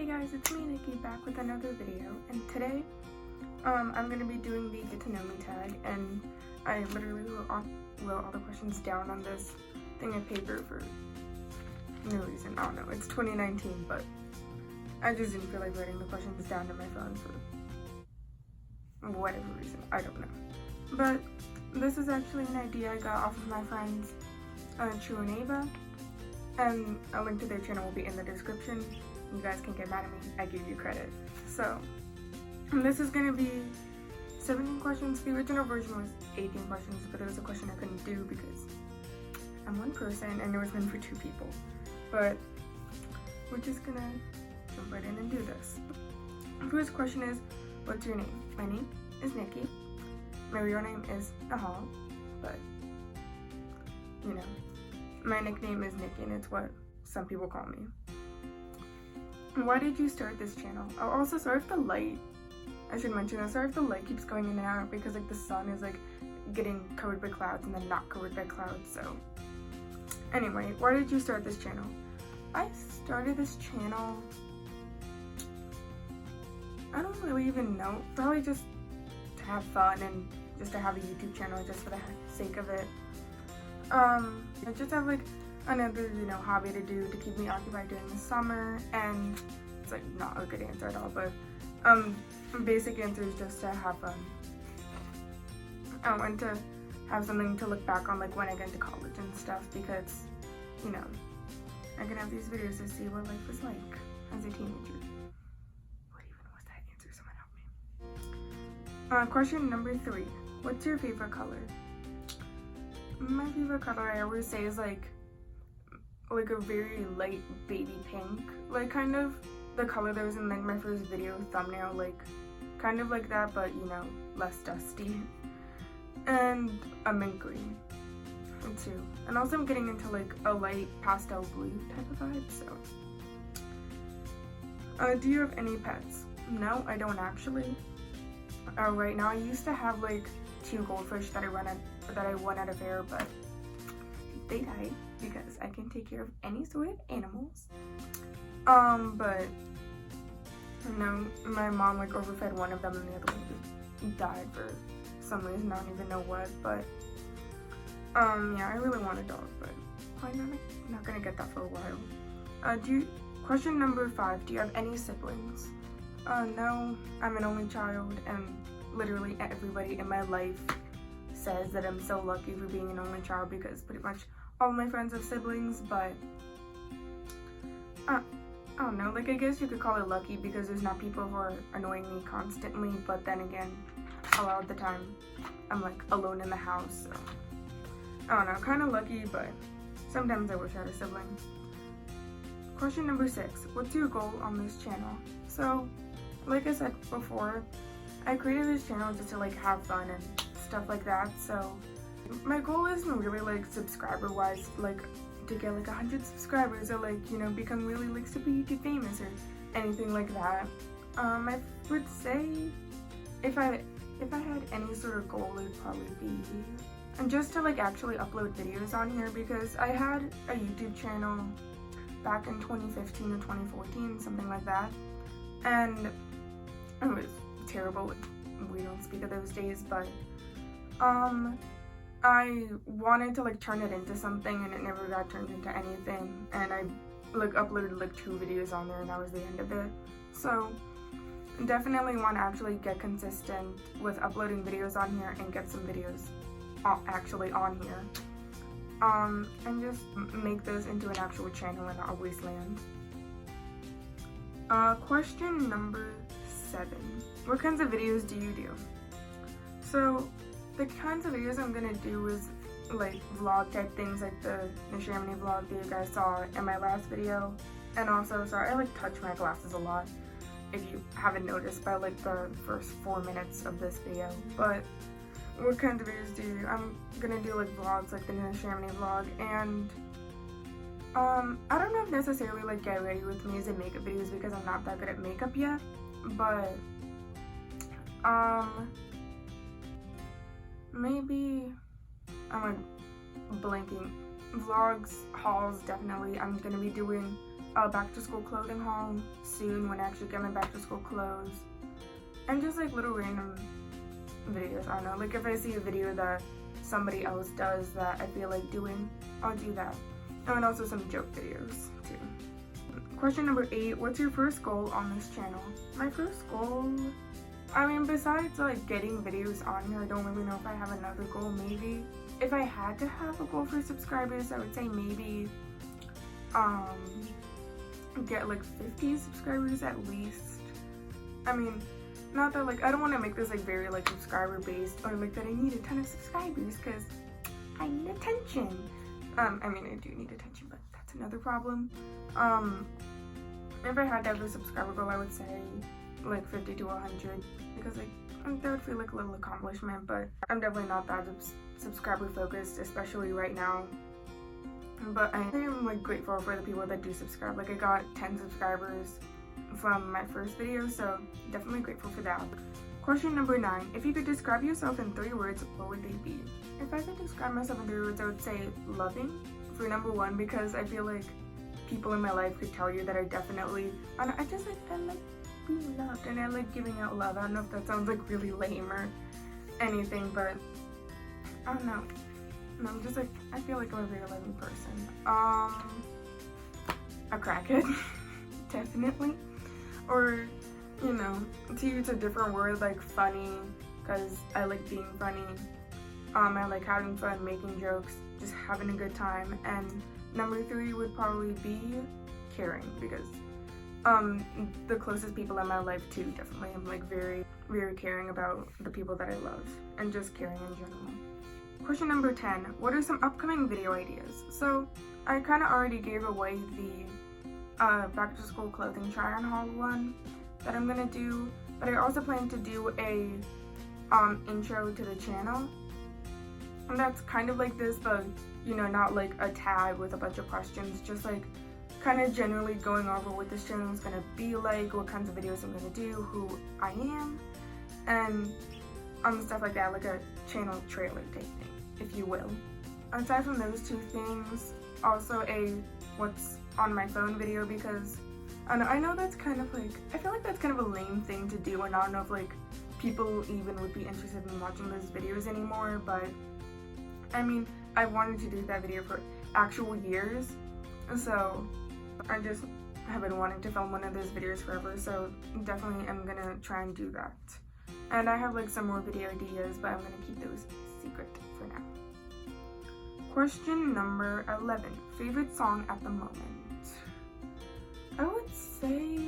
Hey guys, it's me Nikki back with another video, and today I'm going to be doing the get to know me tag, and I literally wrote all the questions down on this thing of paper for no reason. I don't know, it's 2019, but I just didn't feel like writing the questions down to my phone for whatever reason, I don't know. But this is actually an idea I got off of my friends True and Ava, and a link to their channel will be in the description. You guys can get mad at me, I give you credit. So, this is going to be 17 questions. The original version was 18 questions, but there was a question I couldn't do because I'm one person and it was meant for 2 people. But we're just going to jump right in and do this. The first question is, what's your name? My name is Nikki. My real name is Nahal, but, you know, my nickname is Nikki and it's what some people call me. Why did you start this channel? Oh, also, sorry if the light, I should mention that, sorry if the light keeps going in and out because like the sun is like getting covered by clouds and then not covered by clouds, so. Anyway, why did you start this channel? I started this channel, I don't really even know, probably just to have fun and just to have a YouTube channel just for the sake of it. I just have like another, you know, hobby to do to keep me occupied during the summer, and it's like not a good answer at all, but basic answer is just to have fun. And to have something to look back on like when I get into college and stuff, because, you know, I can have these videos to see what life was like as a teenager. What even was that answer? Someone help me. Question number 3. What's your favorite color? My favorite color, I always say, is like a very light baby pink, like kind of the color that was in like my first video thumbnail, like kind of like that, but you know, less dusty, and a mint green too. And also I'm getting into like a light pastel blue type of vibe. So do you have any pets? No, I don't actually. Right now I used to have like 2 goldfish that I won at a fair, but they died because I can take care of any sort of animals. But no, my mom like overfed one of them and the other one just died for some reason, I don't even know what. But yeah, I really want a dog, but probably not gonna get that for a while. Question number 5, do you have any siblings? No, I'm an only child, and literally everybody in my life says that I'm so lucky for being an only child because pretty much all my friends have siblings, but I don't know, like I guess you could call it lucky because there's not people who are annoying me constantly, but then again, a lot of the time I'm like alone in the house, so I don't know, kind of lucky, but sometimes I wish I had a sibling. Question number 6, what's your goal on this channel? So, like I said before, I created this channel just to like have fun and stuff like that, so my goal isn't really like subscriber wise, like to get like 100 subscribers or like, you know, become really like super YouTube famous or anything like that. I would say if I had any sort of goal, it'd probably be and just to like actually upload videos on here, because I had a YouTube channel back in 2015 or 2014, something like that, and it was terrible. We don't speak of those days, but I wanted to like turn it into something and it never got turned into anything, and I like uploaded like 2 videos on there and that was the end of it. So definitely want to actually get consistent with uploading videos on here and get some videos actually on here, and just make this into an actual channel and not a wasteland. Question number 7, what kinds of videos do you do? So the kinds of videos I'm gonna do is like vlog type things, like the Chamonix vlog that you guys saw in my last video. And also, sorry, I like touch my glasses a lot if you haven't noticed by like the first 4 minutes of this video. But what kinds of videos do you do? I'm gonna do like vlogs like the Chamonix vlog, and I don't know if necessarily like get ready with me as in makeup videos because I'm not that good at makeup yet, but maybe I'm like blanking. Vlogs, hauls, definitely. I'm gonna be doing a back to school clothing haul soon when I actually get my back to school clothes. And just like little random videos, I don't know, like if I see a video that somebody else does that I feel like doing, I'll do that. And also some joke videos too. Question number 8, what's your first goal on this channel? My first goal, I mean, besides like getting videos on here, I don't really know if I have another goal. Maybe if I had to have a goal for subscribers, I would say maybe get like 50 subscribers at least. I mean, not that like I don't want to make this like very like subscriber based or like that I need a ton of subscribers, because I need attention. I mean, I do need attention, but that's another problem. If I had to have a subscriber goal, I would say like 50 to 100, because like that would feel like a little accomplishment, but I'm definitely not that subscriber focused, especially right now. But I am like grateful for the people that do subscribe. Like I got 10 subscribers from my first video, so definitely grateful for that. Question number 9, if you could describe yourself in 3 words, what would they be? If I could describe myself in 3 words, I would say loving for number 1, because I feel like people in my life could tell you that I definitely, I like being loved and I like giving out love. I don't know if that sounds like really lame or anything, but I don't know. No, I'm just like, I feel like I'm a very loving person. A crackhead, definitely. Or, you know, to use a different word, like funny, because I like being funny. I like having fun, making jokes, just having a good time. And number 3 would probably be caring, because the closest people in my life too, definitely. I'm like very, very caring about the people that I love, and just caring in general. Question number 10, what are some upcoming video ideas? So I kind of already gave away the back to school clothing try on haul one that I'm gonna do, but I also plan to do a intro to the channel, and that's kind of like this, but you know, not like a tag with a bunch of questions, just like kind of generally going over what this channel is gonna be like, what kinds of videos I'm gonna do, who I am, and stuff like that, like a channel trailer type thing, if you will. Aside from those 2 things, also a what's on my phone video, because I know that's kind of like, I feel like that's kind of a lame thing to do, and I don't know if like people even would be interested in watching those videos anymore, but I mean, I wanted to do that video for actual years, so I just have been wanting to film one of those videos forever, so definitely I'm gonna try and do that. And I have like some more video ideas, but I'm gonna keep those secret for now. Question number 11, favorite song at the moment? I would say,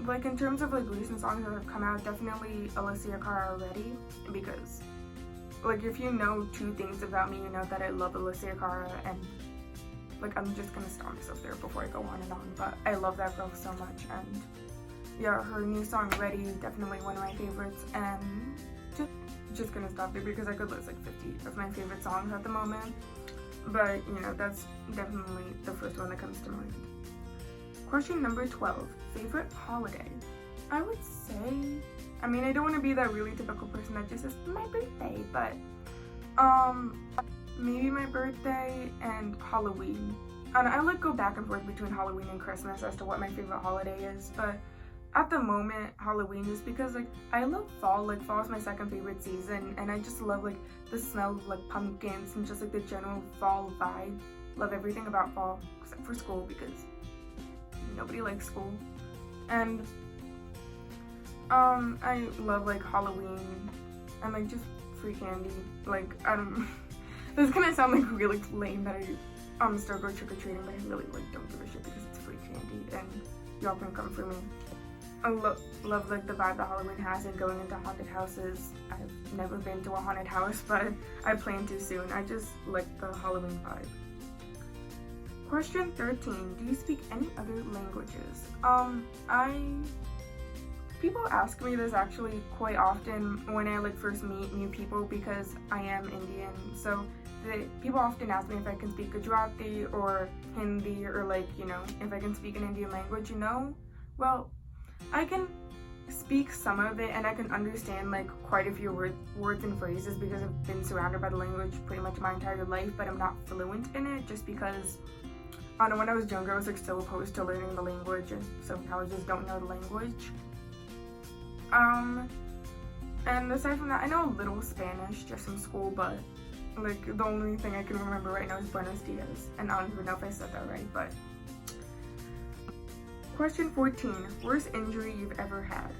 like in terms of like recent songs that have come out, definitely Alessia Cara Already, because like if you know 2 things about me, you know that I love Alessia Cara, and like I'm just gonna stop myself there before I go on and on, but I love that girl so much. And yeah, her new song Ready, definitely one of my favorites, and just gonna stop there because I could list like 50 of my favorite songs at the moment, but you know, that's definitely the first one that comes to mind. Question number 12, favorite holiday? I would say, I mean, I don't want to be that really typical person that just says my birthday, but maybe my birthday and Halloween. And I like go back and forth between Halloween and Christmas as to what my favorite holiday is, but at the moment, Halloween, just because like I love fall. Like fall is my second favorite season, and I just love like the smell of like pumpkins and just like the general fall vibe. Love everything about fall except for school, because nobody likes school. And I love like Halloween and like just free candy. Like I don't this is gonna sound like really lame that I still go trick-or-treating, but I really like don't give a shit because it's free candy and y'all can come for me. I love like the vibe that Halloween has and going into haunted houses. I've never been to a haunted house, but I plan to soon. I just like the Halloween vibe. Question 13, do you speak any other languages? People ask me this actually quite often when I like first meet new people, because I am Indian, so people often ask me if I can speak Gujarati or Hindi, or like, you know, if I can speak an Indian language, you know. Well, I can speak some of it, and I can understand like quite a few words and phrases because I've been surrounded by the language pretty much my entire life, but I'm not fluent in it just because I know when I was younger, I was like so opposed to learning the language, and so now I just don't know the language. And aside from that, I know a little Spanish just in school, but like the only thing I can remember right now is Buenos Dias, and I don't even know if I said that right, but. Question 14, worst injury you've ever had?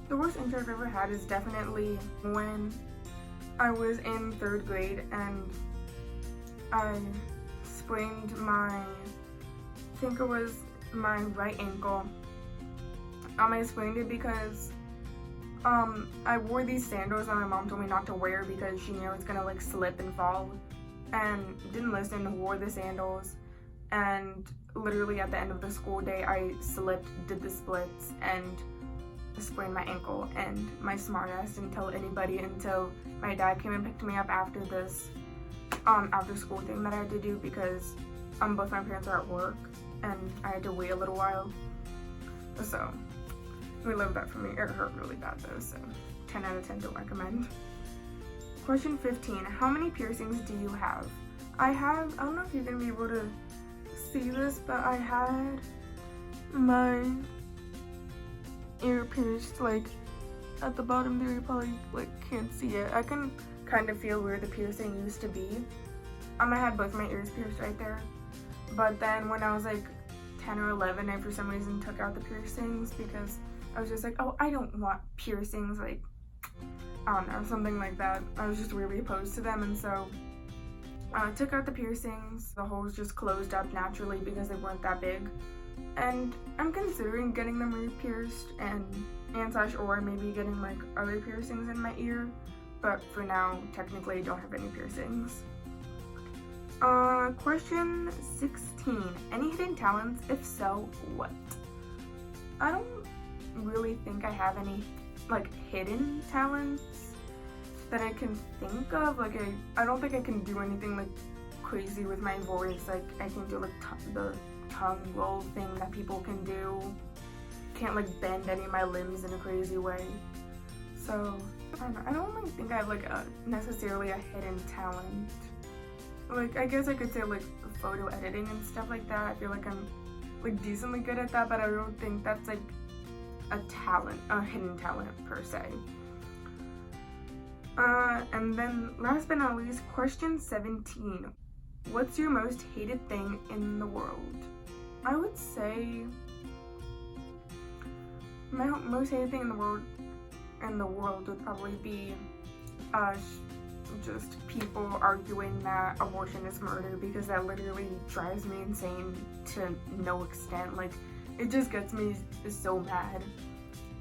The worst injury I've ever had is definitely when I was in 3rd grade and I sprained I think it was my right ankle. I sprained it because I wore these sandals that my mom told me not to wear because she knew I was gonna like slip and fall, and didn't listen, wore the sandals, and literally at the end of the school day I slipped, did the splits, and sprained my ankle, and my smart ass didn't tell anybody until my dad came and picked me up after this after school thing that I had to do because both my parents are at work and I had to wait a little while. So we lived that for me. It hurt really bad though, so 10 out of 10 don't recommend. Question 15, how many piercings do you have? I don't know if you're gonna be able to see this, but I had my ear pierced like at the bottom there. You probably like can't see it. I can kind of feel where the piercing used to be. I had both my ears pierced right there, but then when I was like 10 or 11, I for some reason took out the piercings because I was just like, oh, I don't want piercings, like I don't know, something like that. I was just really opposed to them, and so I took out the piercings. The holes just closed up naturally because they weren't that big, and I'm considering getting them re-pierced and or maybe getting like other piercings in my ear, but for now technically I don't have any piercings. Question 16, any hidden talents? If so, what? I don't really think I have any like hidden talents that I can think of. Like I don't think I can do anything like crazy with my voice. Like I can do like the tongue roll thing that people can do. Can't like bend any of my limbs in a crazy way. So I don't know. I don't really think I have like necessarily a hidden talent. Like I guess I could say like photo editing and stuff like that. I feel like I'm like decently good at that, but I don't think that's like a hidden talent per se. And then last but not least, question 17. What's your most hated thing in the world? I would say my most hated thing in the world would probably be just people arguing that abortion is murder, because that literally drives me insane to no extent. Like it just gets me so mad.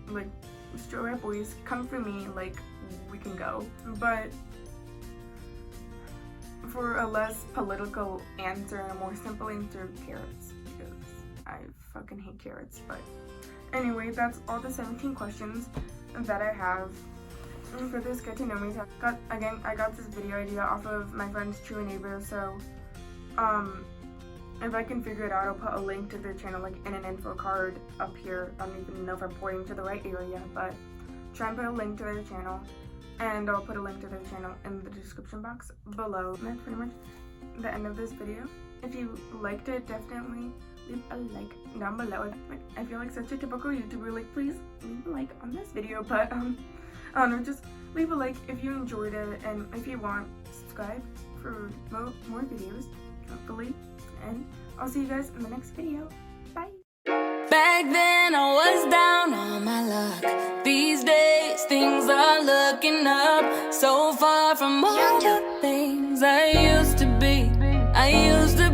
Like, straight up boys, come for me, like we can go. But for a less political answer and a more simple answer, carrots, because I fucking hate carrots. But anyway, that's all the 17 questions that I have for this get to know me test. I got this video idea off of my friend's True Neighbor, so if I can figure it out, I'll put a link to their channel like in an info card up here. I don't even know if I'm pointing to the right area, but try and put a link to their channel, and I'll put a link to their channel in the description box below. And that's pretty much the end of this video. If you liked it, definitely leave a like down below. I feel like such a typical YouTuber, like please leave a like on this video, but I don't know, just leave a like if you enjoyed it, and if you want, subscribe for more videos, hopefully, and I'll see you guys in the next video. Bye! Back then I was down on my luck. These days things are looking up. So far from all the things I used to be. I used to